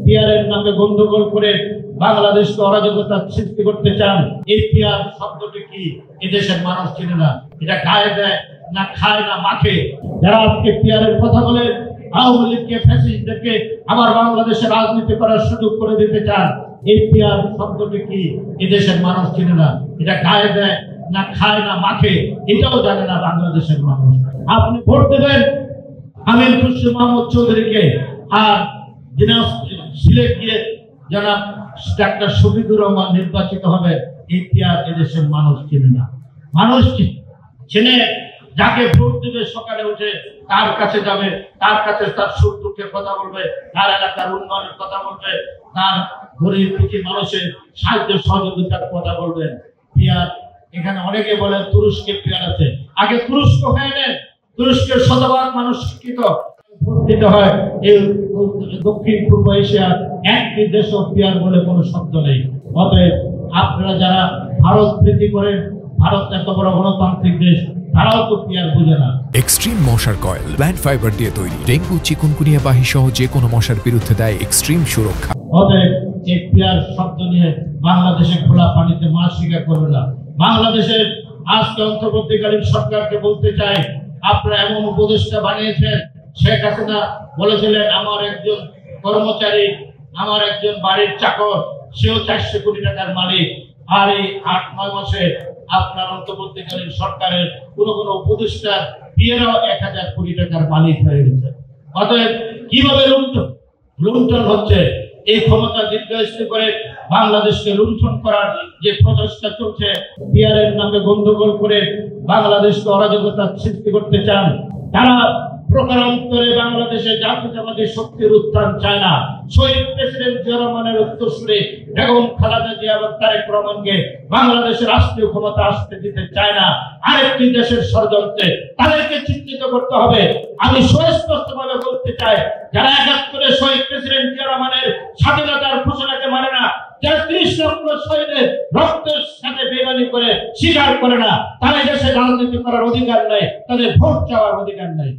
পিয়ারের নামে গন্ডগোল করে বাংলাদেশকে অরাজকতার সৃষ্টি করতে চান। এই পিয়ার শব্দটি কি এদেশের মানুষ চিনে না। এটা গায়ে দেয় না, খায় না, মাখে। যারা আজকে পিয়ারের কথা বলে আওয়ামী লীগকে, ফ্যাসিস্টদেরকে আবার বাংলাদেশে রাজনীতি করার সুযোগ করে দিতে চান, এই পিয়ার শব্দটি কি এদেশের মানুষ চিনে না। এটা গায়ে দেয় না, খায় না, মাখে, এটাও জানে না বাংলাদেশের মানুষ। আপনি ভোট দেবেন আমির খুশরু মাহমুদ চৌধুরীকে, আর সিলেট গিয়ে জনাব ডাক্তার শফিকুর রহমান নির্বাচিত হবে। এই পিয়ার এদেশের মানুষ চিনে না। মানুষ চিনে যাকে ভোট দেবে, সকালে উঠে তার কাছে যাবে, তার কাছে তার সুখ দুঃখের কথা বলবে, তার এলাকার উন্নয়নের কথা বলবে, তার গরিব দুঃখী মানুষের সাহায্য সহযোগিতার কথা বলবেন। পিয়ার এখানে অনেকে বলে তুরস্কের পিয়ার আছে। আগে তুরস্ক হয়ে নেন, তুরস্কের শতভাগ মানুষ শিক্ষিত। ভোট দিতে হয় এই দক্ষিণ পূর্ব এশিয়ার একটি দেশ পিয়ার বলে কোনো শব্দ নেই। অতএব আপনারা যারা ভারত প্রীতি করেন, ভারত এত বড় গণতান্ত্রিক দেশ, তারাও তো পিয়ার বুঝে না। এক্সট্রিম মশার কয়েল প্ল্যান্ট ফাইবার দিয়ে তৈরি, ডেঙ্গু, চিকুনগুনিয়া বাহি সহ যে কোনো মশার বিরুদ্ধে দেয় এক্সট্রিম সুরক্ষা। অতএব এই পিয়ার শব্দ নিয়ে বাংলাদেশে খোলা পানিতে মাছ শিকার করবে না। বাংলাদেশের আজকে অন্তর্বর্তীকালীন সরকারকে বলতে চাই, আপনারা এমন উপদেষ্টা বানিয়েছেন। শেখ হাসিনা বলেছিলেন আমার একজন কর্মচারী, আমার একজন বাড়ির চাকর, সেও 400 কোটি টাকার মালিক। আর এই 8-9 মাসে আপনার অন্তর্বর্তীকালীন সরকারের কোন উপদেষ্টা বিয়েরাও 1000 কোটি টাকার মালিক হয়ে গেছে। অতএব কিভাবে লুণ্ঠন হচ্ছে, এই ক্ষমতা দীর্ঘস্থায়ী করে বাংলাদেশকে লুণ্ঠন করার যে প্রচেষ্টা চলছে, পিয়ারের নামে গন্ডগোল করে বাংলাদেশকে অরাজকতার সৃষ্টি করতে চান। তারা প্রকারান্তরে বাংলাদেশে জাতীয়তাবাদী শক্তির উত্থান চায় না। শহীদ প্রেসিডেন্ট জিয়া রহমানের উত্তরসূরি বেগম খালেদা জিয়া এবং তারেক রহমানকে বাংলাদেশের রাষ্ট্রীয় ক্ষমতা আসতে দিতে চায় না। আরেকটি দেশের ষড়যন্ত্রে তাদেরকে চিহ্নিত করতে হবে। আমি সুস্পষ্টভাবে বলতে চাই, যারা 71-এ শহীদ প্রেসিডেন্ট জিয়া রহমানের স্বাধীনতার ঘোষণাকে মানে না, যারা 30 লক্ষ শহীদের রক্তের সাথে বেইমানি করে স্বীকার করে না, তারা দেশে রাজনীতি করার অধিকার নাই, তাদের ভোট চাওয়ার অধিকার নাই।